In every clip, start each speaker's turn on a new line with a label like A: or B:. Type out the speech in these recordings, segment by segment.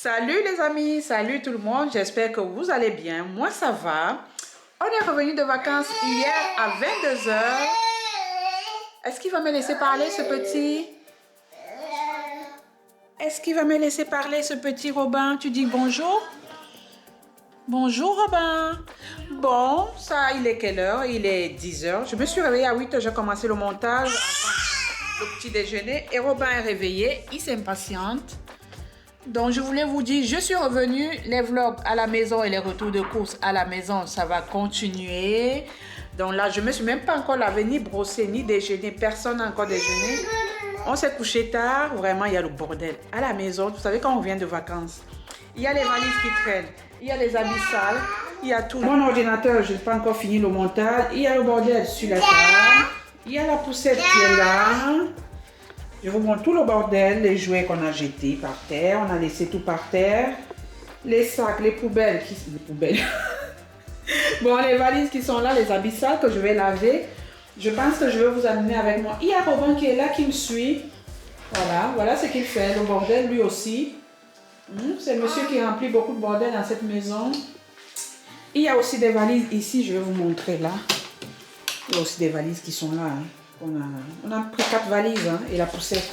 A: Salut les amis, salut tout le monde, j'espère que vous allez bien. Moi ça va. On est revenu de vacances hier à 22 heures. Est-ce qu'il va me laisser parler ce petit? Est-ce qu'il va me laisser parler ce petit Robin? Tu dis bonjour? Bonjour Robin. Bon, ça il est quelle heure? Il est 10 heures. Je me suis réveillée à 8 heures, j'ai commencé le montage, le petit déjeuner. Et Robin est réveillé, il s'impatiente. Donc je voulais vous dire, je suis revenue, les vlogs à la maison et les retours de course à la maison, ça va continuer. Donc là, je ne me suis même pas encore lavé, ni brossé, ni déjeuné, personne n'a encore déjeuné. On s'est couché tard, vraiment il y a le bordel à la maison. Vous savez quand on vient de vacances, il y a les valises qui traînent, il y a les habits sales, il y a tout. Mon ordinateur, je n'ai pas encore fini le montage, il y a le bordel sur la table, il y a la poussette qui est là. Je vous montre tout le bordel, les jouets qu'on a jetés par terre. On a laissé tout par terre. Les sacs, les poubelles. Les poubelles. Bon, les valises qui sont là, les habits sales que je vais laver. Je pense que je vais vous amener avec moi. Il y a Robin qui est là, qui me suit. Voilà, voilà ce qu'il fait. Le bordel, lui aussi. C'est le monsieur qui remplit beaucoup de bordel dans cette maison. Il y a aussi des valises ici, je vais vous montrer là. Il y a aussi des valises qui sont là. On a pris 4 valises et la poussette.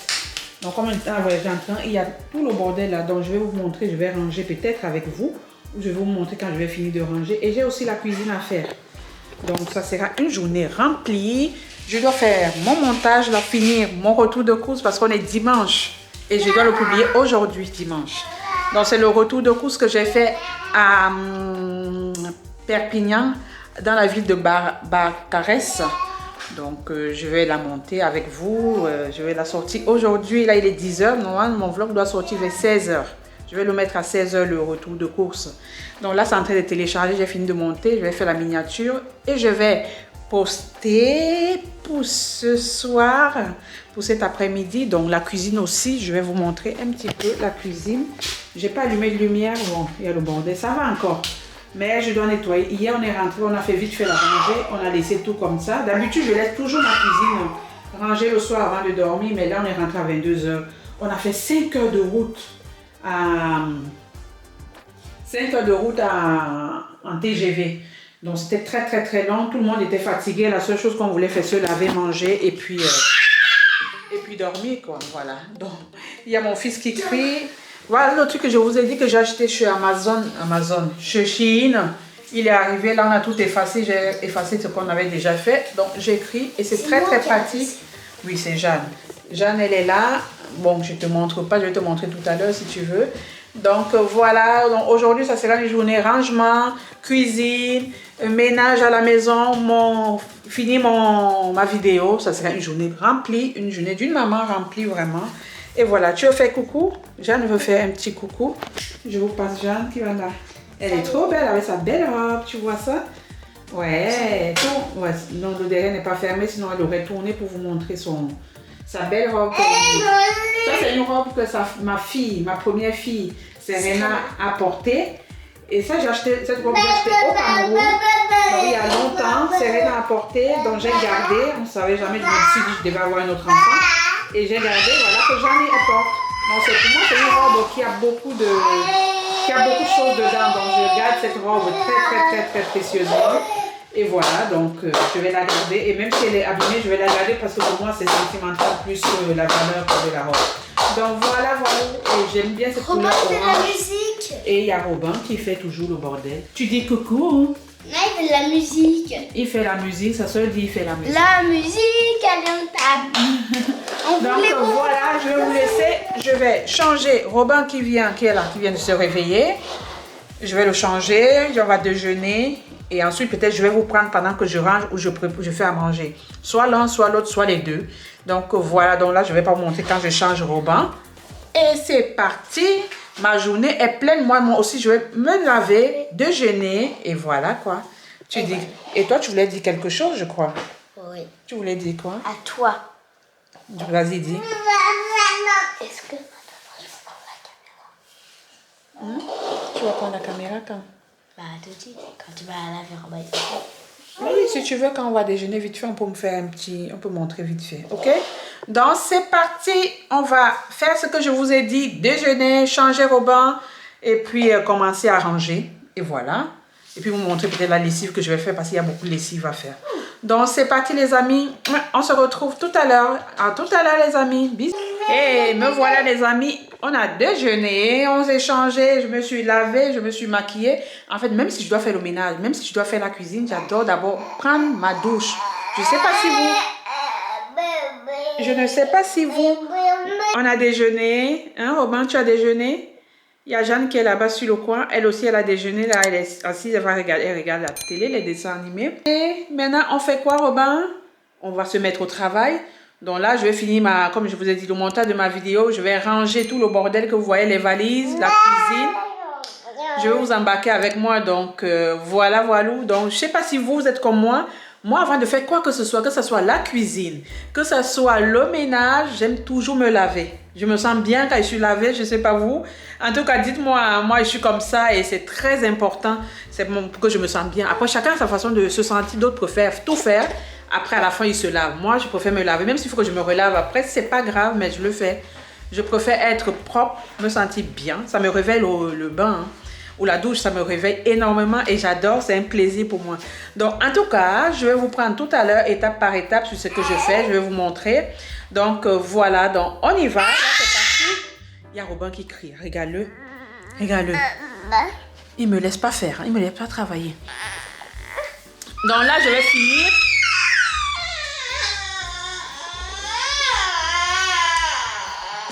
A: Donc comme j'entends, il y a tout le bordel là. Donc je vais vous montrer, je vais ranger peut-être avec vous. Ou je vais vous montrer quand je vais finir de ranger. Et j'ai aussi la cuisine à faire. Donc ça sera une journée remplie. Je dois faire mon montage, là, finir mon retour de course parce qu'on est dimanche. Et je dois le publier aujourd'hui, dimanche. Donc c'est le retour de course que j'ai fait à Perpignan, dans la ville de Barcarès. Donc je vais la monter avec vous, je vais la sortir aujourd'hui, là il est 10 h, normalement mon vlog doit sortir vers 16 h. Je vais le mettre à 16 h le retour de course. Donc là c'est en train de télécharger, j'ai fini de monter, je vais faire la miniature et je vais poster pour ce soir, pour cet après-midi. Donc la cuisine aussi, je vais vous montrer un petit peu la cuisine. J'ai pas allumé de lumière, bon il y a le bordel, ça va encore. Mais je dois nettoyer. Hier, on est rentré, on a fait vite fait la rangée. On a laissé tout comme ça. D'habitude, je laisse toujours ma cuisine rangée le soir avant de dormir. Mais là, on est rentré à 22 h. On a fait 5 heures de route en TGV. Donc, c'était très long. Tout le monde était fatigué. La seule chose qu'on voulait faire, c'est se laver, manger et puis dormir, quoi. Voilà. Donc, il y a mon fils qui crie. Voilà le truc que je vous ai dit que j'ai acheté chez chez Shein. Il est arrivé, là on a tout effacé, j'ai effacé ce qu'on avait déjà fait. Donc j'écris et c'est très pratique. Oui, c'est Jeanne. Jeanne, elle est là. Bon, je ne te montre pas, je vais te montrer tout à l'heure si tu veux. Donc voilà, aujourd'hui ça sera une journée rangement, cuisine, ménage à la maison, fini ma vidéo. Ça sera une journée remplie, une journée d'une maman remplie vraiment. Et voilà, tu veux faire coucou? Jeanne veut faire un petit coucou. Je vous passe Jeanne qui va là. Elle est trop belle avec sa belle robe, tu vois ça? Ouais, tout. Ouais, non, le derrière n'est pas fermé, sinon elle aurait tourné pour vous montrer sa belle robe. Ça, c'est une robe que ma première fille, Serena, a portée. Et ça, j'ai acheté cette robe, j'ai acheté au Cameroun. Donc, il y a longtemps, Serena a porté, donc j'ai gardé. On ne savait jamais, je me suis dit que je devais avoir un autre enfant. Et j'ai gardé, voilà, que j'en ai apporté. Donc c'est pour moi, c'est une robe qui a beaucoup de choses dedans. Donc je garde cette robe très précieusement. Et voilà, donc je vais la garder. Et même si elle est abîmée, je vais la garder parce que pour moi, c'est sentimental plus que la valeur de la robe. Donc voilà. Et j'aime bien cette couleur orange. Et il y a Robin qui fait toujours le bordel. Tu dis coucou.
B: Là, il fait de la musique.
A: Il fait la musique, sa soeur dit il fait la musique.
B: La musique, elle est en table.
A: Donc voilà, je vais vous laisser. Je vais changer Robin qui est là, qui vient de se réveiller. Je vais le changer, on va déjeuner. Et ensuite, peut-être, je vais vous prendre pendant que je range ou je fais à manger. Soit l'un, soit l'autre, soit les deux. Donc voilà, donc là, je ne vais pas vous montrer quand je change Robin. Et c'est parti. Ma journée est pleine. Moi aussi, je vais me laver, déjeuner. Et voilà quoi. Et toi, tu voulais dire quelque chose, je crois.
B: Oui.
A: Tu voulais dire quoi?
B: À toi.
A: Vas-y, dis.
B: Est-ce que maintenant, je vais prendre la caméra?
A: Tu vas prendre la caméra quand?
B: Bah, tout de suite, quand tu vas laver en bas.
A: Oui, si tu veux, quand on va déjeuner vite fait, on peut on peut montrer vite fait, ok? Donc, c'est parti. On va faire ce que je vous ai dit. Déjeuner, changer Robin. Et puis commencer à ranger. Et voilà. Et puis vous montrer peut-être la lessive que je vais faire parce qu'il y a beaucoup de lessive à faire. Donc c'est parti les amis. On se retrouve tout à l'heure. À tout à l'heure les amis. Bisous. Et me voilà les amis. On a déjeuné, on s'est changé, je me suis lavée, je me suis maquillée. En fait, même si je dois faire le ménage, même si je dois faire la cuisine, j'adore d'abord prendre ma douche. Je ne sais pas si vous... Je ne sais pas si vous... On a déjeuné. Hein, Robin, tu as déjeuné? Il y a Jeanne qui est là-bas sur le coin. Elle aussi, elle a déjeuné. Là, elle est assise, elle regarde la télé, les dessins animés. Et maintenant, on fait quoi, Robin? On va se mettre au travail. Donc là, je vais finir comme je vous ai dit, le montage de ma vidéo. Je vais ranger tout le bordel que vous voyez, les valises, la cuisine. Je vais vous embarquer avec moi. Donc, voilà. Donc, je ne sais pas si vous êtes comme moi. Moi, avant de faire quoi que ce soit la cuisine, que ce soit le ménage, j'aime toujours me laver. Je me sens bien quand je suis lavée, je ne sais pas vous. En tout cas, dites-moi, moi, je suis comme ça et c'est très important. C'est pour que je me sens bien. Après, chacun a sa façon de se sentir. D'autres préfèrent tout faire. Après, à la fin, ils se lavent. Moi, je préfère me laver. Même s'il faut que je me relave après, c'est pas grave, mais je le fais. Je préfère être propre, me sentir bien. Ça me réveille le bain. Hein. Ou la douche, ça me réveille énormément et j'adore, c'est un plaisir pour moi. Donc, en tout cas, je vais vous prendre tout à l'heure, étape par étape, sur ce que je fais. Je vais vous montrer. Donc, voilà. Donc, on y va. Là, c'est parti. Il y a Robin qui crie. Regarde-le. Regarde-le. Il me laisse pas faire. Il me laisse pas travailler. Donc, là, je vais finir.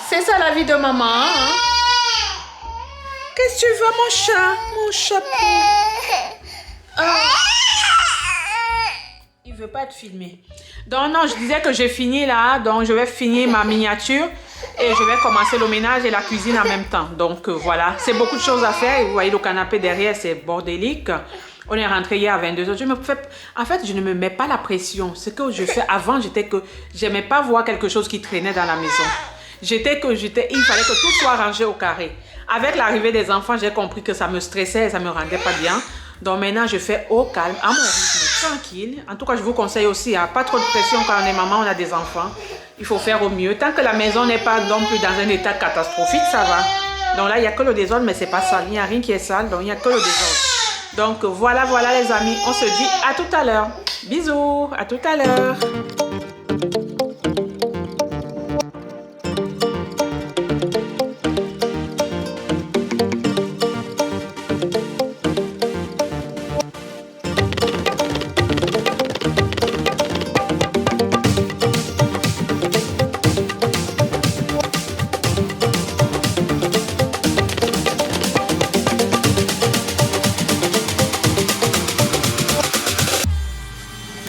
A: C'est ça la vie de maman. Hein? Qu'est-ce que tu veux, mon chat? Mon chapeau. Oh. Il veut pas être filmé. Donc, non, je disais que j'ai fini là. Donc, je vais finir ma miniature. Et je vais commencer le ménage et la cuisine en même temps. Donc, voilà. C'est beaucoup de choses à faire. Et vous voyez le canapé derrière, c'est bordélique. On est rentré hier à 22h. En fait, je ne me mets pas la pression. Ce que je fais avant, j'étais que j'aimais pas voir quelque chose qui traînait dans la maison. Il fallait que tout soit rangé au carré. Avec l'arrivée des enfants, j'ai compris que ça me stressait et ça me rendait pas bien. Donc maintenant, je fais au calme, à mon rythme, tranquille. En tout cas, je vous conseille aussi, hein, pas trop de pression quand on est maman, on a des enfants. Il faut faire au mieux. Tant que la maison n'est pas non plus dans un état catastrophique, ça va. Donc là, il n'y a que le désordre, mais c'est pas sale. Il n'y a rien qui est sale, donc il n'y a que le désordre. Donc voilà les amis. On se dit à tout à l'heure. Bisous, à tout à l'heure.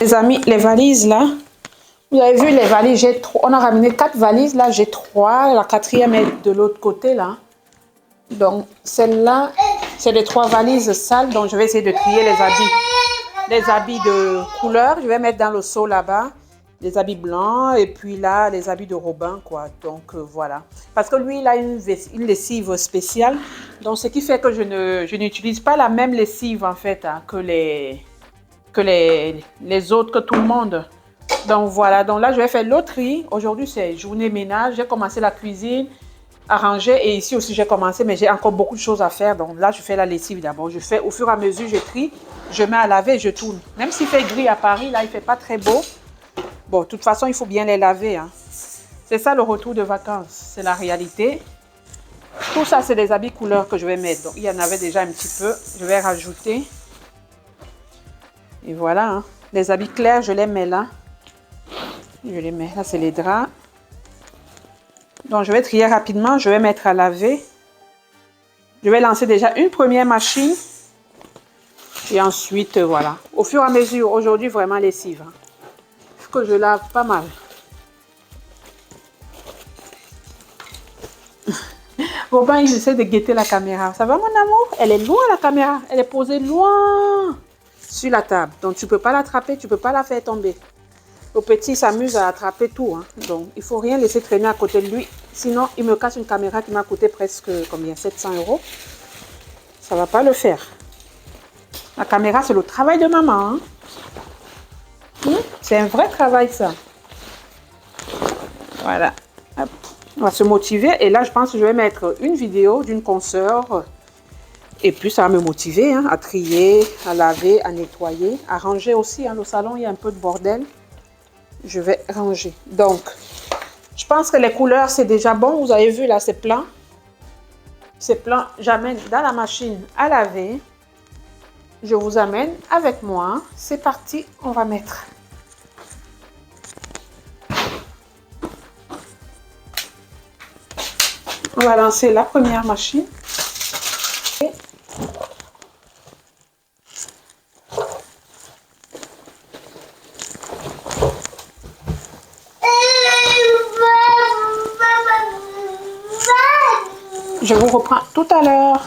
A: Les amis, les valises là, vous avez vu les valises, on a ramené 4 valises, là j'ai 3, la 4e est de l'autre côté là. Donc celle-là, c'est les 3 valises sales, donc je vais essayer de trier les habits de couleur, je vais mettre dans le seau là-bas, les habits blancs et puis là les habits de Robin quoi, donc voilà. Parce que lui il a une lessive spéciale, donc ce qui fait que je n'utilise pas la même lessive en fait hein, que les autres, que tout le monde. Donc voilà, donc là je vais faire le tri. Aujourd'hui c'est journée ménage, j'ai commencé la cuisine, à ranger et ici aussi j'ai commencé mais j'ai encore beaucoup de choses à faire. Donc là je fais la lessive d'abord, je fais au fur et à mesure, je trie, je mets à laver et je tourne. Même s'il fait gris à Paris, là il fait pas très beau. Bon, de toute façon il faut bien les laver. Hein. C'est ça le retour de vacances, c'est la réalité. Tout ça c'est des habits couleurs que je vais mettre. Donc il y en avait déjà un petit peu, je vais rajouter. Et voilà, hein. Les habits clairs, je les mets là. Je les mets, là c'est les draps. Donc je vais trier rapidement, je vais mettre à laver. Je vais lancer déjà une première machine. Et ensuite, voilà. Au fur et à mesure, aujourd'hui vraiment lessive. Hein. Il faut que je lave pas mal. Robin, il essaie de guetter la caméra. Ça va mon amour? Elle est loin la caméra, elle est posée loin. Sur la table. Donc, tu ne peux pas l'attraper, tu ne peux pas la faire tomber. Le petit s'amuse à attraper tout. Hein. Donc, il ne faut rien laisser traîner à côté de lui. Sinon, il me casse une caméra qui m'a coûté presque, combien, 700 €. Ça ne va pas le faire. La caméra, c'est le travail de maman. Hein. C'est un vrai travail, ça. Voilà. Hop. On va se motiver. Et là, je pense que je vais mettre une vidéo d'une consoeur Et puis, ça va me motiver hein, à trier, à laver, à nettoyer, à ranger aussi. Hein, le salon, il y a un peu de bordel. Je vais ranger. Donc, je pense que les couleurs, c'est déjà bon. Vous avez vu, là, c'est plein. C'est plein. J'amène dans la machine à laver. Je vous amène avec moi. C'est parti, on va mettre. On va lancer la première machine. Je vous reprends tout à l'heure.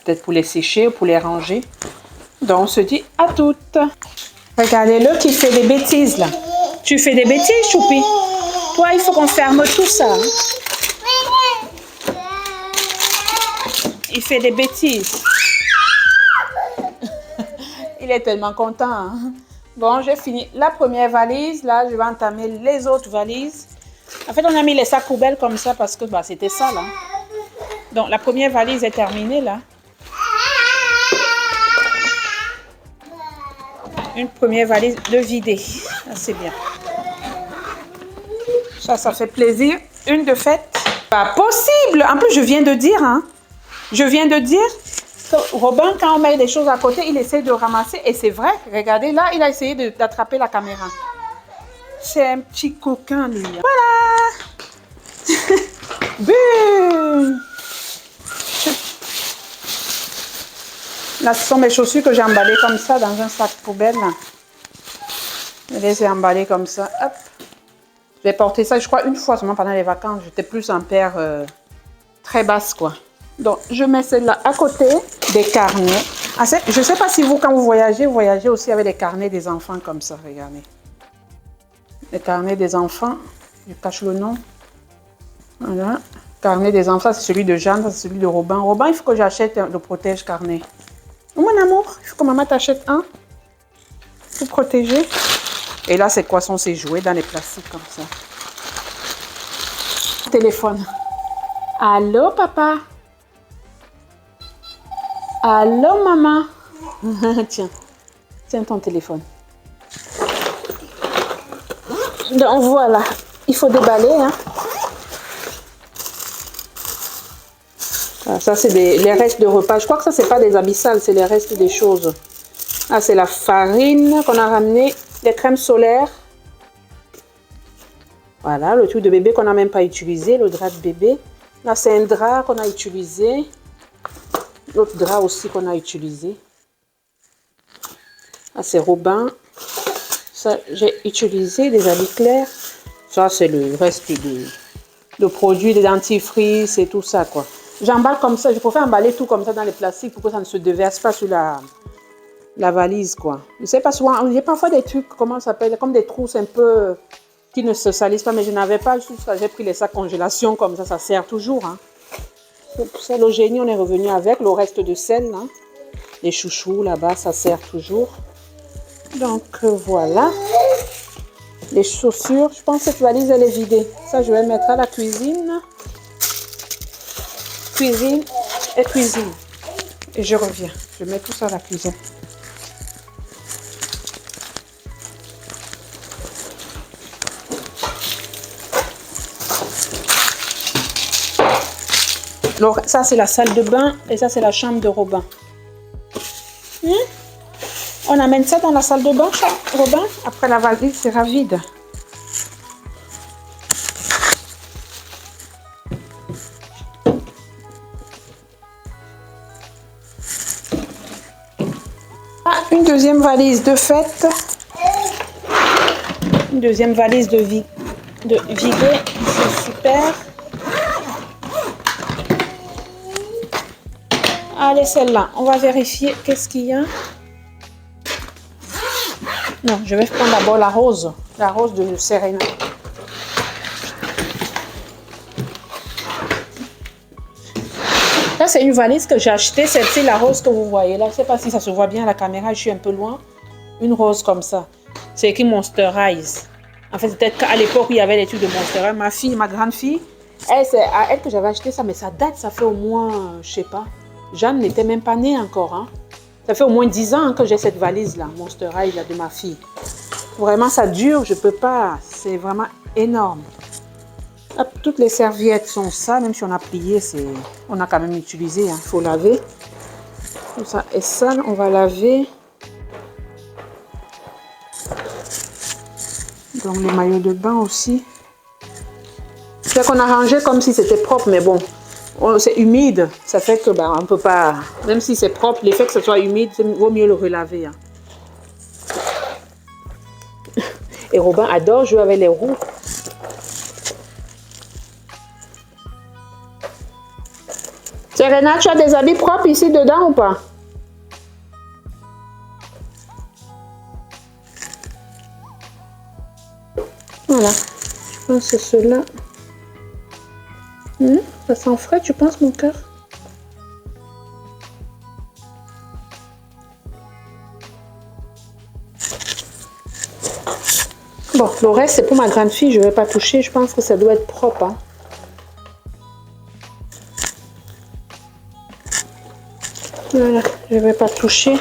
A: Peut-être pour les sécher ou pour les ranger. Donc, on se dit à toutes. Regardez-le qui fait des bêtises là. Tu fais des bêtises, Choupi? Toi, il faut qu'on ferme tout ça. Hein? Il fait des bêtises. Il est tellement content. Hein? Bon, j'ai fini la première valise. Là, je vais entamer les autres valises. En fait, on a mis les sacs poubelles comme ça parce que bah, c'était ça là. Donc, la première valise est terminée là. Une première valise de vider. C'est bien. Ça fait plaisir. Une de faite. Pas possible. En plus, je viens de dire, hein. Je viens de dire que Robin, quand on met des choses à côté, il essaie de ramasser. Et c'est vrai. Regardez, là, il a essayé d'attraper la caméra. C'est un petit coquin, lui. Voilà. Boum. Là, ce sont mes chaussures que j'ai emballées comme ça dans un sac poubelle. Je les ai emballées comme ça. Hop. J'ai porté ça, je crois, une fois seulement pendant les vacances. J'étais plus en paire très basse, quoi. Donc, je mets celle-là à côté des carnets. Ah, je ne sais pas si vous, quand vous voyagez aussi avec les carnets des enfants comme ça. Regardez. Les carnets des enfants. Je cache le nom. Voilà. Carnet des enfants, c'est celui de Jeanne, c'est celui de Robin. Robin, il faut que j'achète le protège carnet. Mon amour, il faut que maman t'achète un pour protéger. Et là, c'est quoi? Sont ces jouets dans les plastiques comme ça. Téléphone. Allô, papa? Allô, maman? Tiens. Tiens ton téléphone. Donc, voilà. Il faut déballer, hein. Ah, ça, c'est les restes de repas. Je crois que ça, c'est pas des habits sales, c'est les restes des choses. Ah, c'est la farine qu'on a ramenée, les crèmes solaires. Voilà, le truc de bébé qu'on n'a même pas utilisé, le drap de bébé. Là, c'est un drap qu'on a utilisé. L'autre drap aussi qu'on a utilisé. Là, c'est Robin. Ça, j'ai utilisé des habits clairs. Ça, c'est le reste de produits, des dentifrices et tout ça, quoi. J'emballe comme ça, je préfère emballer tout comme ça dans les plastiques pour que ça ne se déverse pas sur la valise, quoi. Je sais pas, souvent, il y a parfois des trucs, comment ça s'appelle, comme des trousses un peu qui ne se salissent pas, mais je n'avais pas, j'ai pris les sacs congélation comme ça sert toujours. Hein. Pour ça, le génie, on est revenu avec le reste de sel, hein. Les chouchous là-bas, ça sert toujours. Donc voilà. Les chaussures, je pense que cette valise, elle est vidée. Ça, je vais mettre à la cuisine. Cuisine et cuisine. Et je reviens. Je mets tout ça à la cuisine. Alors, ça, c'est la salle de bain et ça, c'est la chambre de Robin. On amène ça dans la salle de bain, Robin. Après, la valise sera vide. Une deuxième valise de fête. Une deuxième valise de vider. C'est super. Allez, celle-là, on va vérifier qu'est-ce qu'il y a. Non, je vais prendre d'abord la rose de Serena. Là, c'est une valise que j'ai achetée, celle-ci, la rose que vous voyez là. Je ne sais pas si ça se voit bien à la caméra, je suis un peu loin. Une rose comme ça. C'est écrit Monster Eyes. En fait, peut-être qu'à l'époque, il y avait les trucs de Monster Eyes. Ma fille, ma grande fille, c'est à elle que j'avais acheté ça, mais ça date, ça fait au moins, je sais pas, Jeanne n'était même pas née encore. Hein. Ça fait au moins 10 ans que j'ai cette valise-là, Monster High là, de ma fille. Vraiment, ça dure, je peux pas. C'est vraiment énorme. Hop, toutes les serviettes sont sales, même si on a plié, on a quand même utilisé, il faut laver. Tout ça est sale, on va laver. Donc les maillots de bain aussi. C'est qu'on a rangé comme si c'était propre, mais bon, c'est humide. Ça fait que on peut pas, même si c'est propre, l'effet que ce soit humide, il vaut mieux le relaver. Hein. Et Robin adore jouer avec les roues. Serena, tu as des habits propres ici dedans ou pas? Voilà, je pense que ceux-là. Ça sent frais, tu penses, mon cœur? Bon, le reste, c'est pour ma grande fille, je ne vais pas toucher, je pense que ça doit être propre. Hein. Voilà, je ne vais pas toucher.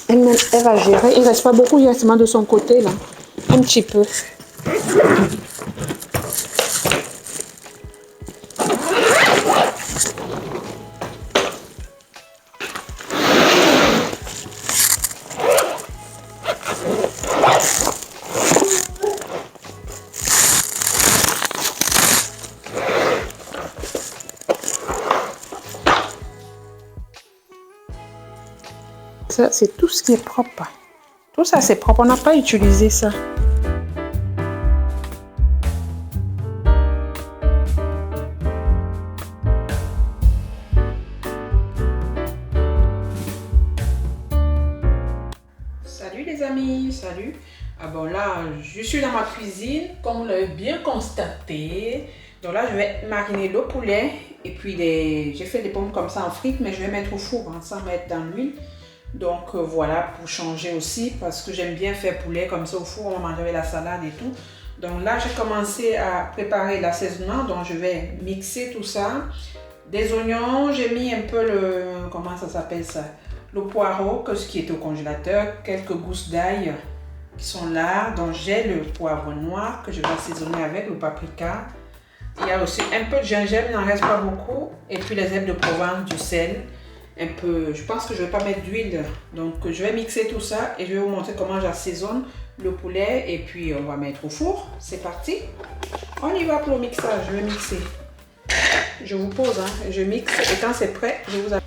A: Elle va gérer. Il ne reste pas beaucoup, il y a seulement de son côté, là. Un petit peu. Ça, c'est tout ce qui est propre. Tout ça, c'est propre. On n'a pas utilisé ça. Salut les amis, salut. Ah bon là, je suis dans ma cuisine, comme vous l'avez bien constaté. Donc là, je vais mariner le poulet et puis j'ai fait des pommes comme ça en frites, mais je vais mettre au four hein, sans mettre dans l'huile. Donc voilà, pour changer aussi, parce que j'aime bien faire poulet comme ça au four, on va manger avec la salade et tout. Donc là, j'ai commencé à préparer l'assaisonnement, donc je vais mixer tout ça. Des oignons, j'ai mis un peu comment ça s'appelle ça? Le poireau, ce qui est au congélateur, quelques gousses d'ail qui sont là. Donc j'ai le poivre noir que je vais assaisonner avec le paprika. Il y a aussi un peu de gingembre, il n'en reste pas beaucoup. Et puis les herbes de Provence, du sel. Un peu, je pense que je ne vais pas mettre d'huile. Donc je vais mixer tout ça et je vais vous montrer comment j'assaisonne le poulet. Et puis on va mettre au four. C'est parti. On y va pour le mixage. Je vais mixer. Je vous pose, hein. Je mixe et quand c'est prêt, je vous appelle.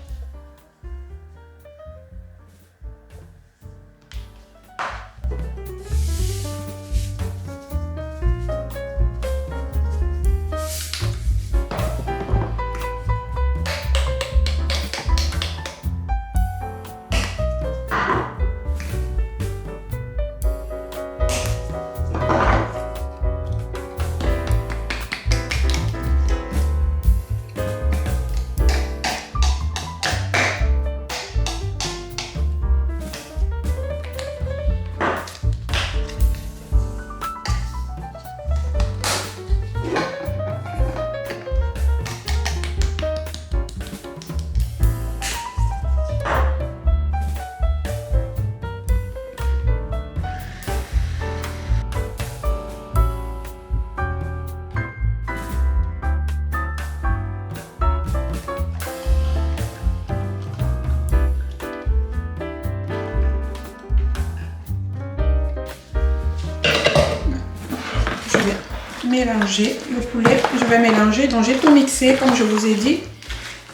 A: Mélanger le poulet, je vais mélanger, donc j'ai tout mixé comme je vous ai dit,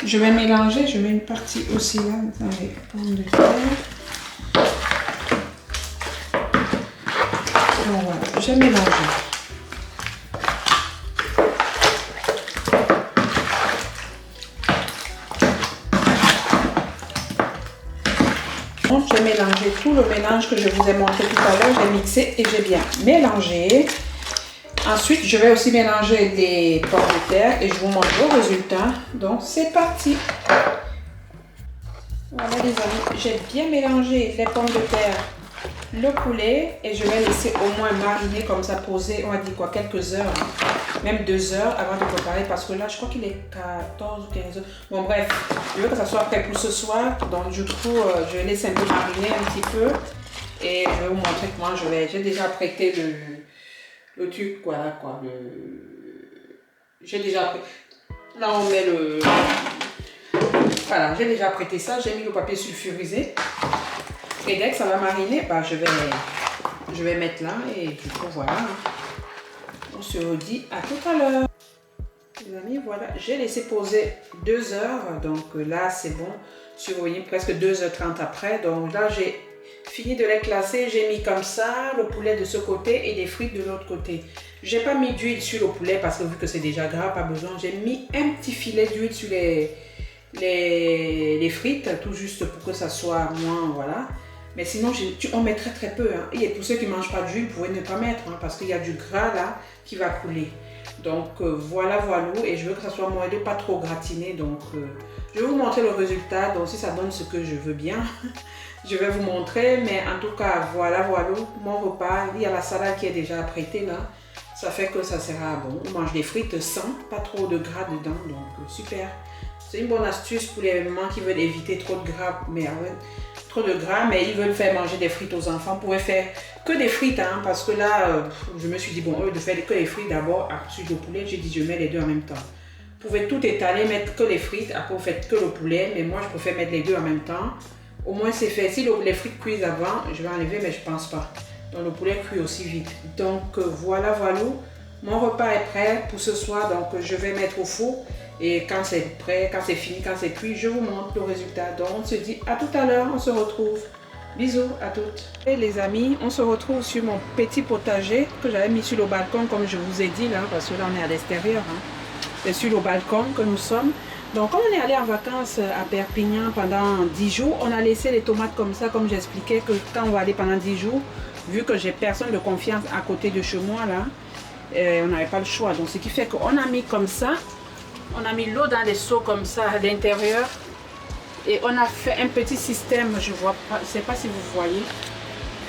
A: je vais mélanger, je mets une partie aussi là dans les pommes de terre, donc voilà, j'ai mélangé. Donc j'ai mélangé tout le mélange que je vous ai montré tout à l'heure, j'ai mixé et j'ai bien mélangé. Ensuite, je vais aussi mélanger les pommes de terre et je vous montre le résultat. Donc, c'est parti. Voilà les amis, j'ai bien mélangé les pommes de terre le poulet et je vais laisser au moins mariner comme ça, poser, on va dire quoi, quelques heures, hein, même 2 heures avant de préparer parce que là je crois qu'il est 14 ou 15 heures. Bon bref, je veux que ça soit prêt pour ce soir, donc du coup je laisse un peu mariner un petit peu et je vais vous montrer comment j'ai déjà prêté le truc, voilà quoi, j'ai déjà prêté, là on met le, voilà, j'ai déjà prêté ça, j'ai mis le papier sulfurisé. Et dès que ça va mariner, bah, je vais mettre là et du coup voilà. On se redit à tout à l'heure. Les amis, voilà, j'ai laissé poser 2 heures. Donc là c'est bon. Je suis revenue presque 2h30 après. Donc là j'ai fini de les classer. J'ai mis comme ça le poulet de ce côté et les frites de l'autre côté. J'ai pas mis d'huile sur le poulet parce que vu que c'est déjà gras, pas besoin. J'ai mis un petit filet d'huile sur les frites, tout juste pour que ça soit moins, voilà. Mais sinon, on met très peu. Hein. Et pour ceux qui ne mangent pas d'huile, vous pouvez ne pas mettre, hein, parce qu'il y a du gras là qui va couler. Donc voilà. Et je veux que ça soit moelleux, pas trop gratiné. Donc je vais vous montrer le résultat. Donc si ça donne ce que je veux bien, je vais vous montrer. Mais en tout cas, voilà, mon repas. Il y a la salade qui est déjà apprêtée là. Ça fait que ça sera bon. On mange des frites sans, pas trop de gras dedans. Donc super. C'est une bonne astuce pour les mamans qui veulent éviter trop de gras, mais ils veulent faire manger des frites aux enfants. Vous pouvez faire que des frites, hein, parce que là, je me suis dit, bon, au lieu de faire que les frites d'abord, ensuite le poulet, j'ai dit, je mets les deux en même temps. Vous pouvez tout étaler, mettre que les frites, après vous faites que le poulet, mais moi, je préfère mettre les deux en même temps. Au moins, c'est fait. Si les frites cuisent avant, je vais enlever, mais je pense pas. Donc, le poulet cuit aussi vite. Donc, voilà. Mon repas est prêt pour ce soir, donc je vais mettre au four. Et quand c'est prêt, quand c'est fini, quand c'est cuit, je vous montre le résultat. Donc on se dit à tout à l'heure, on se retrouve. Bisous à toutes. Et les amis, on se retrouve sur mon petit potager que j'avais mis sur le balcon comme je vous ai dit là, parce que là on est à l'extérieur. Hein. C'est sur le balcon que nous sommes. Donc comme on est allé en vacances à Perpignan pendant 10 jours, on a laissé les tomates comme ça, comme j'expliquais que quand on va aller pendant 10 jours, vu que j'ai personne de confiance à côté de chez moi là, on n'avait pas le choix. Donc ce qui fait qu'on a mis comme ça. On a mis l'eau dans les seaux comme ça à l'intérieur et on a fait un petit système, je vois pas, je sais pas si vous voyez,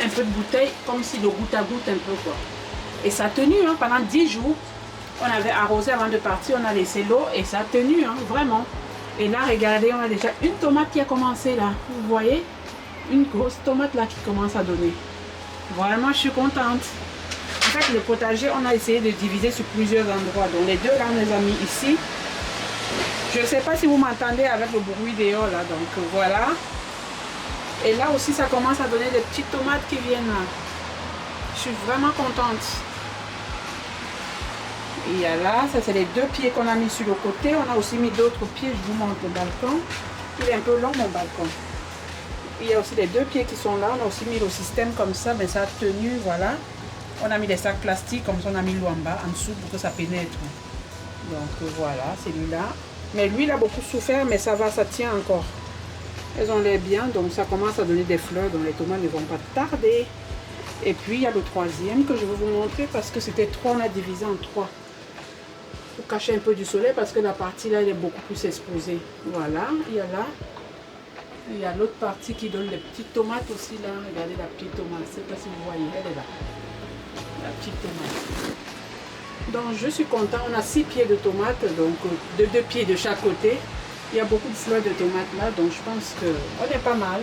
A: un peu de bouteille comme si de goutte à goutte un peu quoi. Et ça a tenu hein, pendant 10 jours. On avait arrosé avant de partir, on a laissé l'eau et ça a tenu hein, vraiment. Et là regardez, on a déjà une tomate qui a commencé là, vous voyez, une grosse tomate là qui commence à donner. Vraiment je suis contente. En fait le potager on a essayé de diviser sur plusieurs endroits, donc les deux là on les a mis ici. Je ne sais pas si vous m'entendez avec le bruit dehors là, donc voilà. Et là aussi ça commence à donner des petites tomates qui viennent là. Je suis vraiment contente. Il y a là, ça c'est les 2 pieds qu'on a mis sur le côté. On a aussi mis d'autres pieds, je vous montre le balcon. Il est un peu long mon balcon. Il y a aussi les 2 pieds qui sont là. On a aussi mis le système comme ça, mais ça a tenu, voilà. On a mis des sacs plastiques, comme ça on a mis l'eau en bas, en dessous pour que ça pénètre. Donc voilà, celui-là. Mais lui, il a beaucoup souffert, mais ça va, ça tient encore. Elles ont l'air bien, donc ça commence à donner des fleurs, donc les tomates ne vont pas tarder. Et puis, il y a le troisième que je vais vous montrer parce que c'était 3, on a divisé en 3. Pour cacher un peu du soleil parce que la partie là, elle est beaucoup plus exposée. Voilà, il y a là. Il y a l'autre partie qui donne les petites tomates aussi là. Regardez la petite tomate, je ne sais pas si vous voyez, elle est là. La petite tomate. Donc je suis contente, on a 6 pieds de tomates, donc de 2 pieds de chaque côté. Il y a beaucoup de fleurs de tomates là, donc je pense qu'on est pas mal.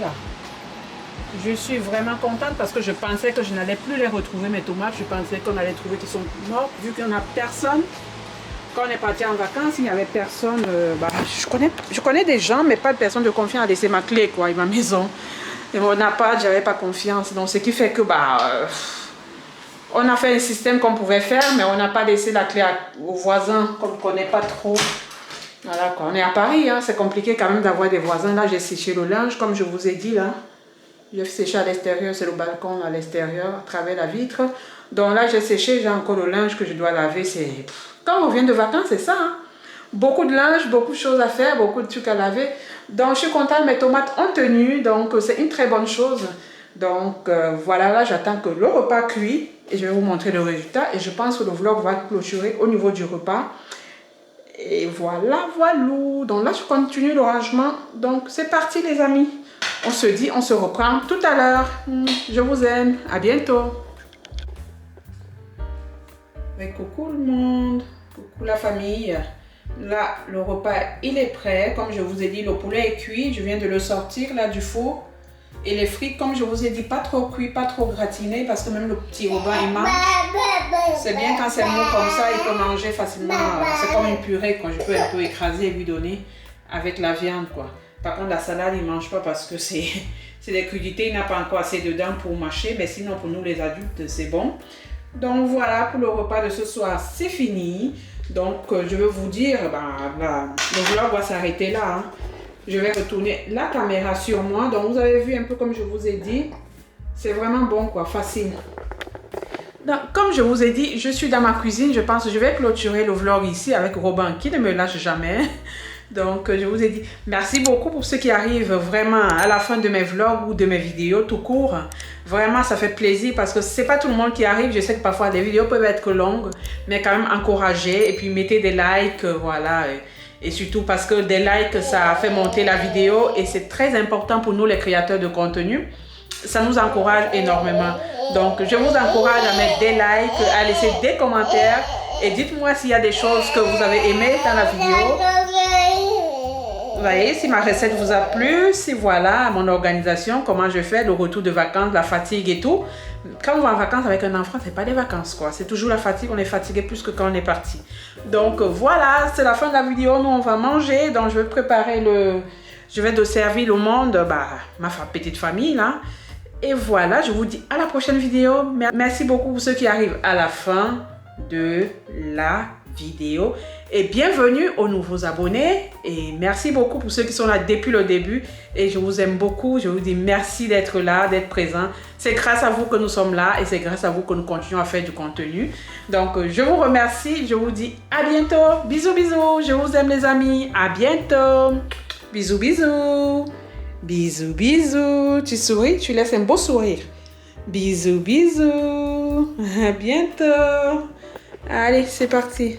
A: Je suis vraiment contente parce que je pensais que je n'allais plus les retrouver mes tomates. Je pensais qu'on allait trouver qu'ils sont morts, vu qu'il n'y en a personne. Quand on est parti en vacances, il n'y avait personne. Je connais des gens, mais pas de personne de confiance à laisser ma clé, quoi, et ma maison. Et mon appart, j'avais pas confiance. Donc ce qui fait que on a fait un système qu'on pouvait faire, mais on n'a pas laissé la clé aux voisins qu'on ne connaît pas trop. Voilà quoi. On est à Paris, hein, c'est compliqué quand même d'avoir des voisins. Là, j'ai séché le linge, comme je vous ai dit là. J'ai séché à l'extérieur, c'est le balcon à l'extérieur, à travers la vitre. Donc là, j'ai séché, j'ai encore le linge que je dois laver. Quand on vient de vacances, c'est ça. Hein. Beaucoup de linge, beaucoup de choses à faire, beaucoup de trucs à laver. Donc je suis contente, mes tomates ont tenu, donc c'est une très bonne chose. Donc voilà, là j'attends que le repas cuit et je vais vous montrer le résultat. Et je pense que le vlog va clôturer au niveau du repas. Et voilà. Donc là je continue le rangement. Donc c'est parti les amis. On se dit, on se reprend tout à l'heure. Je vous aime. À bientôt. Et coucou le monde. Coucou la famille. Là, le repas, il est prêt. Comme je vous ai dit, le poulet est cuit. Je viens de le sortir là du four. Et les frites, comme je vous ai dit, pas trop cuit, pas trop gratiné, parce que même le petit Robin, il mange. C'est bien quand c'est mou comme ça, il peut manger facilement. C'est comme une purée, quoi. Je peux un peu écraser et lui donner avec la viande, quoi. Par contre, la salade, il ne mange pas parce que c'est des crudités, il n'a pas encore assez de dents pour mâcher. Mais sinon, pour nous les adultes, c'est bon. Donc voilà, pour le repas de ce soir, c'est fini. Donc, je veux vous dire, le vlog va s'arrêter là. Hein. Je vais retourner la caméra sur moi. Donc, vous avez vu un peu comme je vous ai dit. C'est vraiment bon, quoi, facile. Donc, comme je vous ai dit, je suis dans ma cuisine. Je pense que je vais clôturer le vlog ici avec Robin qui ne me lâche jamais. Donc, je vous ai dit merci beaucoup pour ceux qui arrivent vraiment à la fin de mes vlogs ou de mes vidéos tout court. Vraiment, ça fait plaisir parce que c'est pas tout le monde qui arrive. Je sais que parfois, les vidéos peuvent être longues, mais quand même encouragez et puis mettez des likes, voilà. Et surtout parce que des likes, ça fait monter la vidéo et c'est très important pour nous, les créateurs de contenu. Ça nous encourage énormément. Donc, je vous encourage à mettre des likes, à laisser des commentaires et dites-moi s'il y a des choses que vous avez aimées dans la vidéo. Vous voyez, si ma recette vous a plu, si voilà mon organisation, comment je fais, le retour de vacances, la fatigue et tout. Quand on va en vacances avec un enfant, c'est pas des vacances quoi. C'est toujours la fatigue, on est fatigué plus que quand on est parti. Donc voilà, c'est la fin de la vidéo. Nous on va manger. Donc je vais préparer je vais servir au monde, ma petite famille là. Et voilà, je vous dis à la prochaine vidéo. Merci beaucoup pour ceux qui arrivent à la fin de la vidéo. Et bienvenue aux nouveaux abonnés. Et merci beaucoup pour ceux qui sont là depuis le début. Et je vous aime beaucoup. Je vous dis merci d'être là, d'être présent. C'est grâce à vous que nous sommes là. Et c'est grâce à vous que nous continuons à faire du contenu. Donc, je vous remercie. Je vous dis à bientôt. Bisous, bisous. Je vous aime les amis. À bientôt. Bisous, bisous. Bisous, bisous. Tu souris, tu laisses un beau sourire. Bisous, bisous. À bientôt. Allez, c'est parti.